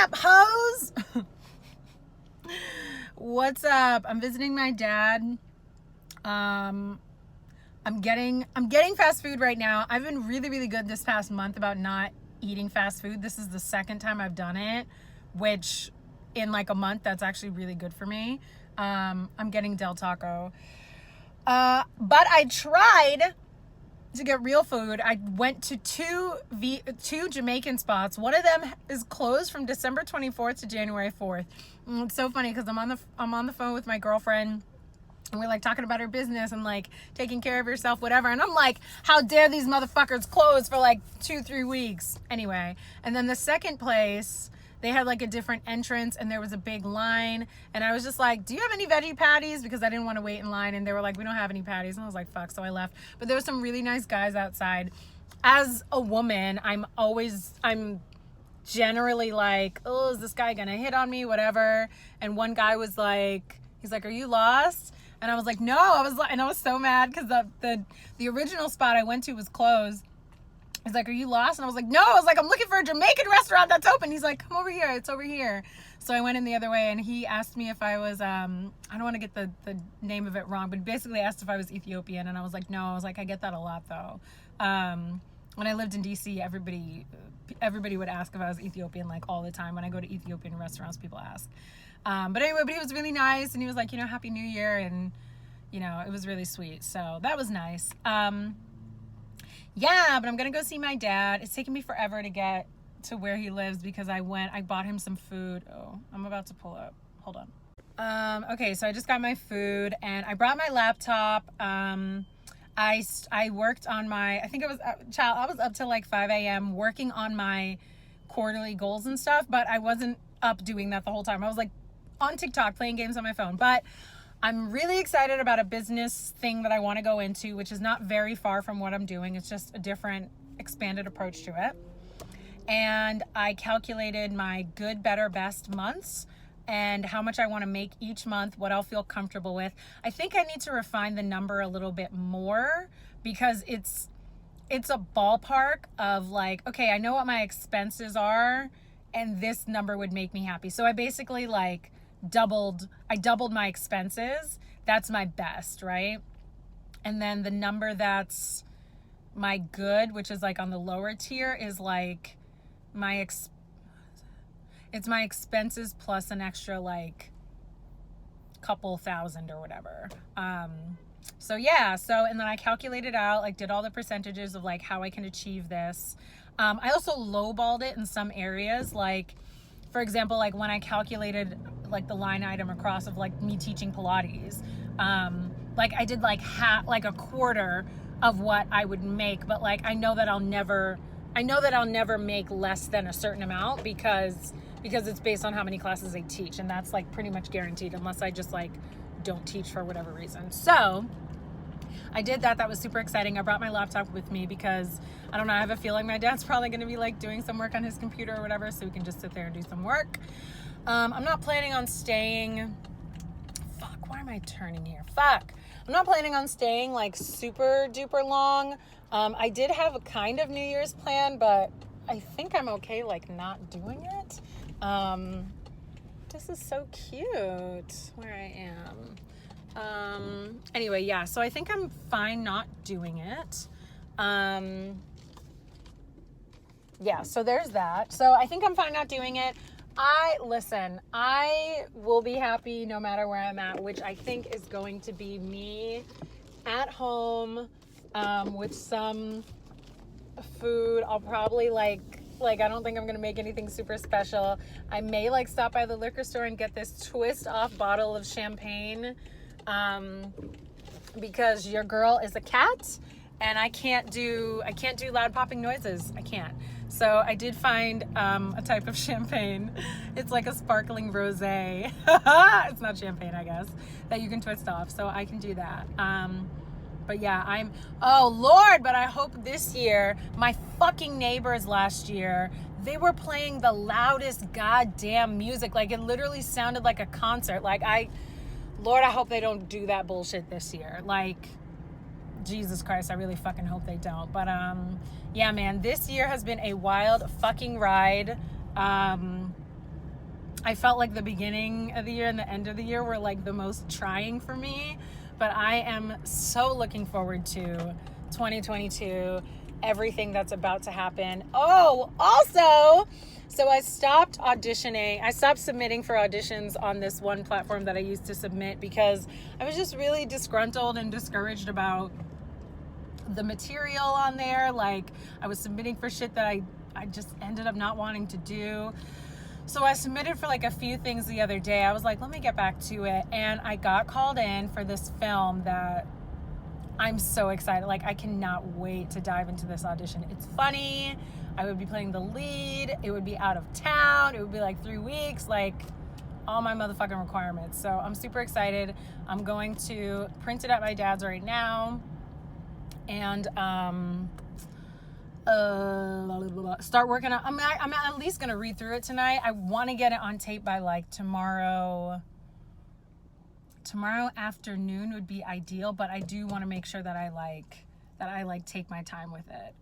up, hoes? What's up? I'm visiting my dad. I'm getting fast food right now. I've been really, really good this past month about not eating fast food. This is the second time I've done it, which in like a month, that's actually really good for me. I'm getting Del Taco. But I tried to get real food. I went to two Jamaican spots. One of them is closed from December 24th to January 4th. And it's so funny because I'm on the phone with my girlfriend and we're like talking about her business and like taking care of yourself, whatever. And I'm like, how dare these motherfuckers close for like 2-3 weeks? Anyway, and then the second place, they had like a different entrance and there was a big line. And I was just like, do you have any veggie patties? Because I didn't want to wait in line. And they were like, we don't have any patties. And I was like, fuck. So I left. But there were some really nice guys outside. As a woman, I'm generally like, oh, is this guy going to hit on me? Whatever. And one guy was like, he's like, are you lost? And I was like, no. I was so mad because the original spot I went to was closed. He's like, are you lost? And I was like, no. I was like, I'm looking for a Jamaican restaurant that's open. He's like, come over here. It's over here. So I went in the other way and he asked me if I was, I don't want to get the name of it wrong, but he basically asked if I was Ethiopian. And I was like, no. I was like, I get that a lot though. When I lived in DC, everybody would ask if I was Ethiopian like all the time. When I go to Ethiopian restaurants, people ask. But anyway, he was really nice and he was like, Happy New Year. And, it was really sweet. So that was nice. Yeah, but I'm going to go see my dad. It's taken me forever to get to where he lives because I bought him some food. Oh, I'm about to pull up. Hold on. Okay, so I just got my food and I brought my laptop. I worked on I was up till like 5 a.m. working on my quarterly goals and stuff, but I wasn't up doing that the whole time. I was like on TikTok playing games on my phone, but I'm really excited about a business thing that I want to go into, which is not very far from what I'm doing. It's just a different expanded approach to it. And I calculated my good, better, best months and how much I want to make each month, what I'll feel comfortable with. I think I need to refine the number a little bit more because it's a ballpark of like, okay, I know what my expenses are and this number would make me happy. So I basically like doubled my expenses. That's my best, right? And then the number that's my good, which is like on the lower tier, is like it's my expenses plus an extra like couple thousand or whatever. So yeah, and then I calculated out, like did all the percentages of like how I can achieve this. I also lowballed it in some areas, like for example, like when I calculated like the line item across of like me teaching Pilates, like I did like a quarter of what I would make, but like I know that I'll never make less than a certain amount because it's based on how many classes I teach, and that's like pretty much guaranteed unless I just like don't teach for whatever reason. So I did that. That was super exciting. I brought my laptop with me because I don't know, I have a feeling my dad's probably going to be like doing some work on his computer or whatever, so we can just sit there and do some work. I'm not planning on staying. Fuck, why am I turning here? Fuck. I'm not planning on staying like super duper long. I did have a kind of New Year's plan, but I think I'm okay like not doing it. This is so cute where I am. Anyway, yeah, so I think I'm fine not doing it. Yeah, so there's that. So I think I'm fine not doing it. I will be happy no matter where I'm at, which I think is going to be me at home, with some food. I'll probably like I don't think I'm gonna make anything super special. I may like stop by the liquor store and get this twist off bottle of champagne, because your girl is a cat and I can't do loud popping noises. I can't. So I did find a type of champagne. It's like a sparkling rosé. It's not champagne, I guess, that you can twist off. So I can do that. But yeah, oh Lord, but I hope this year, my fucking neighbors last year, they were playing the loudest goddamn music. Like it literally sounded like a concert. Like Lord, I hope they don't do that bullshit this year. Like, Jesus Christ, I really fucking hope they don't. But yeah, man, this year has been a wild fucking ride. I felt like the beginning of the year and the end of the year were like the most trying for me, but I am so looking forward to 2022, everything that's about to happen. Oh, also, so I stopped auditioning. I stopped submitting for auditions on this one platform that I used to submit because I was just really disgruntled and discouraged about the material on there. Like, I was submitting for shit that I just ended up not wanting to do. So I submitted for like a few things the other day. I was like, let me get back to it. And I got called in for this film that I'm so excited. Like, I cannot wait to dive into this audition. It's funny. I would be playing the lead. It would be out of town. It would be like 3 weeks, like all my motherfucking requirements. So I'm super excited. I'm going to print it at my dad's right now. And start working on. I'm at least gonna read through it tonight. I want to get it on tape by like tomorrow afternoon would be ideal, but I do want to make sure that I take my time with it,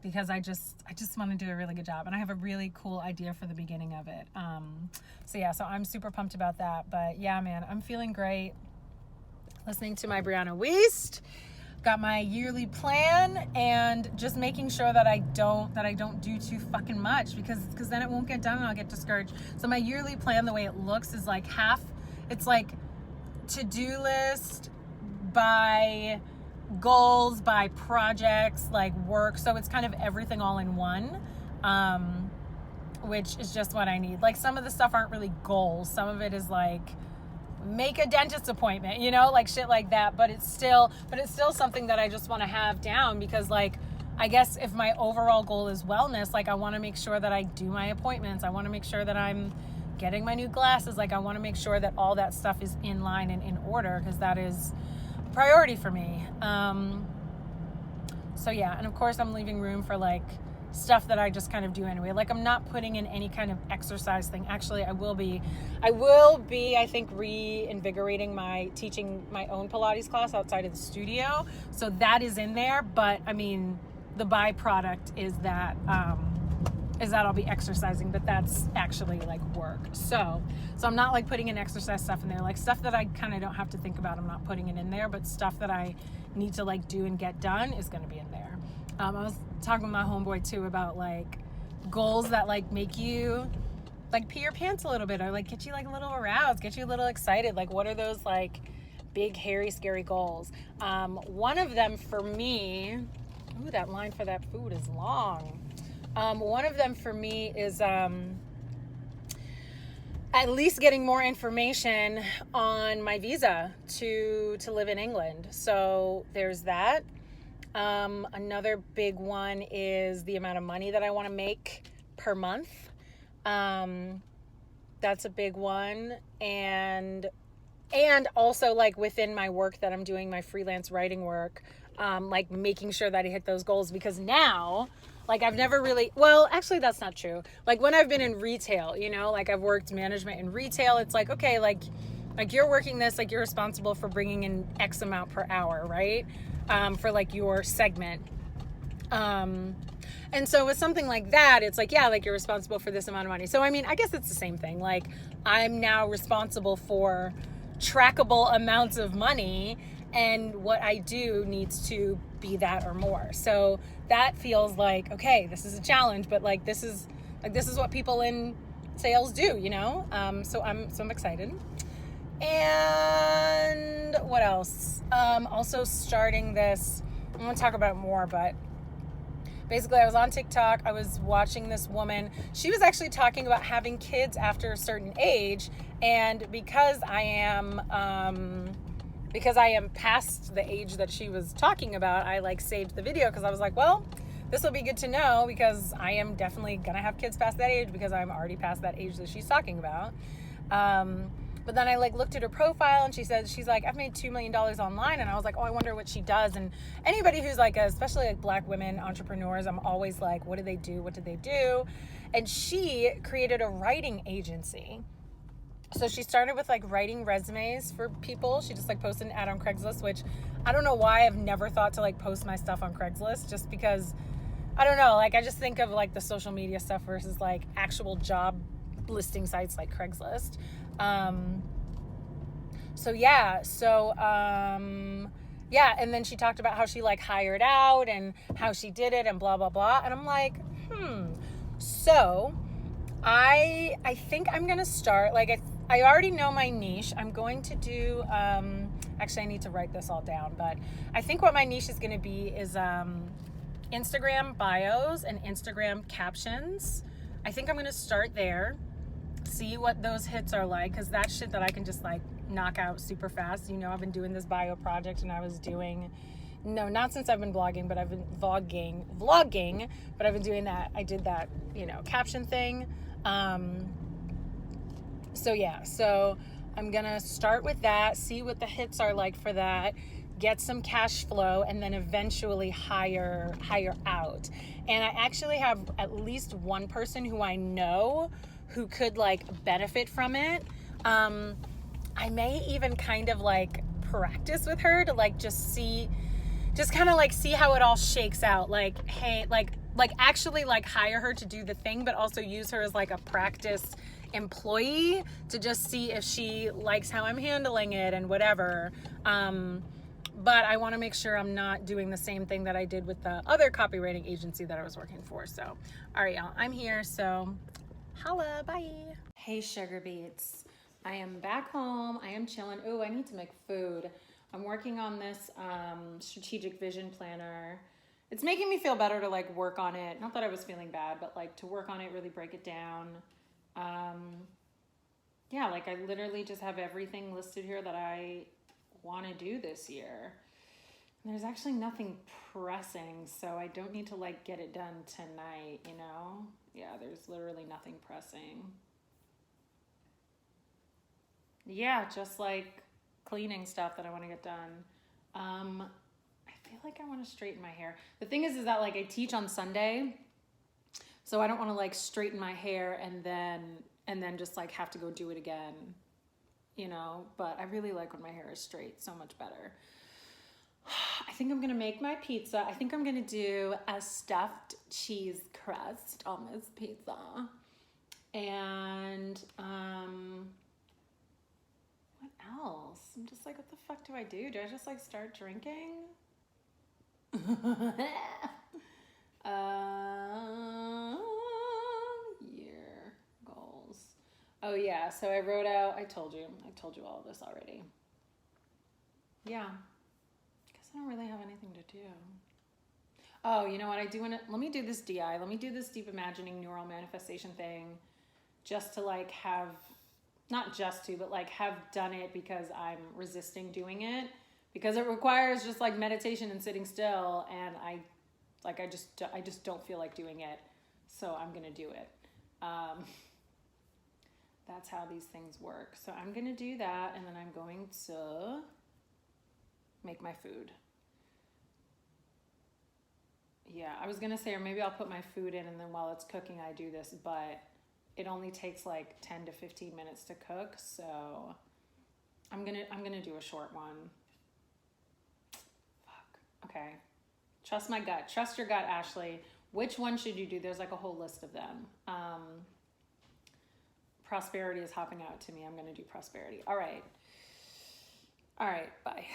because I just want to do a really good job, and I have a really cool idea for the beginning of it. So I'm super pumped about that. But yeah, man, I'm feeling great. Listening to my Brianna Wiest, got my yearly plan, and just making sure that I don't do too fucking much, because then it won't get done and I'll get discouraged. So my yearly plan, the way it looks, is like it's like to-do list by goals, by projects, like work. So it's kind of everything all in one, which is just what I need. Like, some of the stuff aren't really goals. Some of it is like, make a dentist appointment, like shit like that. But it's still something that I just want to have down, because like, I guess if my overall goal is wellness, like I want to make sure that I do my appointments. I want to make sure that I'm getting my new glasses. Like, I want to make sure that all that stuff is in line and in order, because that is a priority for me. So yeah, and of course I'm leaving room for like stuff that I just kind of do anyway. Like, I'm not putting in any kind of exercise thing. Actually, I will be, I think, reinvigorating teaching my own Pilates class outside of the studio. So that is in there. But I mean, the byproduct is that I'll be exercising, but that's actually like work. So I'm not like putting in exercise stuff in there. Like, stuff that I kind of don't have to think about, I'm not putting it in there, but stuff that I need to like do and get done is going to be in there. I was talking with my homeboy too about like goals that like make you like pee your pants a little bit, or like get you like a little aroused, get you a little excited. Like, what are those like big, hairy, scary goals? One of them for me, ooh, that line for that food is long. One of them for me is at least getting more information on my visa to live in England. So there's that. Another big one is the amount of money that I want to make per month. That's a big one. And also like within my work that I'm doing, my freelance writing work, like making sure that I hit those goals, because now, like, I've never really, well, actually that's not true. Like, when I've been in retail, like I've worked management in retail, it's like, okay, like you're working this, like you're responsible for bringing in X amount per hour, right? For like your segment. And so with something like that, it's like, yeah, like you're responsible for this amount of money. So, I mean, I guess it's the same thing. Like, I'm now responsible for trackable amounts of money, and what I do needs to be that or more. So that feels like, okay, this is a challenge, but like, this is what people in sales do, So I'm excited. And what else? Also starting this, I'm going to talk about it more, but basically I was on TikTok. I was watching this woman. She was actually talking about having kids after a certain age. And because I am past the age that she was talking about, I like saved the video, because I was like, well, this will be good to know, because I am definitely going to have kids past that age, because I'm already past that age that she's talking about. But then I like looked at her profile, and she's like, I've made $2 million online. And I was like, oh, I wonder what she does. And anybody who's like, especially like Black women entrepreneurs, I'm always like, what do they do? What did they do? And she created a writing agency. So she started with like writing resumes for people. She just like posted an ad on Craigslist, which I don't know why I've never thought to like post my stuff on Craigslist, just because, I don't know, like I just think of like the social media stuff versus like actual job listing sites like Craigslist. Yeah, and then she talked about how she like hired out and how she did it and blah blah blah, and I'm like, so I think I'm gonna start, like, I already know my niche. I'm going to do actually I need to write this all down, but I think what my niche is going to be is Instagram bios and Instagram captions. I think I'm going to start there, see what those hits are like, because that's shit that I can just like knock out super fast. You know, I've been doing this bio project, and I was doing, no, not since I've been blogging, but I've been vlogging, but I've been doing that. I did that, you know, caption thing. So I'm gonna start with that, see what the hits are like for that, get some cash flow, and then eventually hire out. And I actually have at least one person who I know who could like benefit from it. I may even kind of like practice with her to like just kind of like see how it all shakes out. Like, hey, like actually like hire her to do the thing, but also use her as like a practice employee to just see if she likes how I'm handling it and whatever. But I want to make sure I'm not doing the same thing that I did with the other copywriting agency that I was working for. So, all right, y'all, I'm here. So holla, bye. Hey, sugar beets. I am back home. I am chilling. Ooh, I need to make food. I'm working on this strategic vision planner. It's making me feel better to like work on it. Not that I was feeling bad, but like to work on it, really break it down. Yeah, like I literally just have everything listed here that I want to do this year. And there's actually nothing pressing, so I don't need to like get it done tonight, you know? Yeah, there's literally nothing pressing. Yeah, just like cleaning stuff that I want to get done. I feel like I want to straighten my hair. The thing is that like I teach on Sunday, so I don't want to like straighten my hair and then just like have to go do it again, you know? But I really like when my hair is straight, so much better. I think I'm gonna make my pizza. I think I'm gonna do a stuffed cheese crust on this pizza. And what else? I'm just like, what the fuck do I do? Do I just like start drinking? Year goals. Oh yeah, so I wrote out, I told you all of this already. Yeah, guess I don't really have anything to do. Oh, you know what, let me do this DI, let me do this deep imagining neural manifestation thing, just to like have, not just to, but like have done it because I'm resisting doing it, because it requires just like meditation and sitting still, and I just don't feel like doing it, so I'm gonna do it. That's how these things work. So I'm gonna do that, and then I'm going to make my food. Yeah, I was gonna say, or maybe I'll put my food in, and then while it's cooking I do this, but it only takes like 10 to 15 minutes to cook, so I'm gonna do a short one. Fuck. Okay. Trust my gut. Trust your gut, Ashley. Which one should you do? There's like a whole list of them. Prosperity is hopping out to me. I'm going to do prosperity. All right. Bye.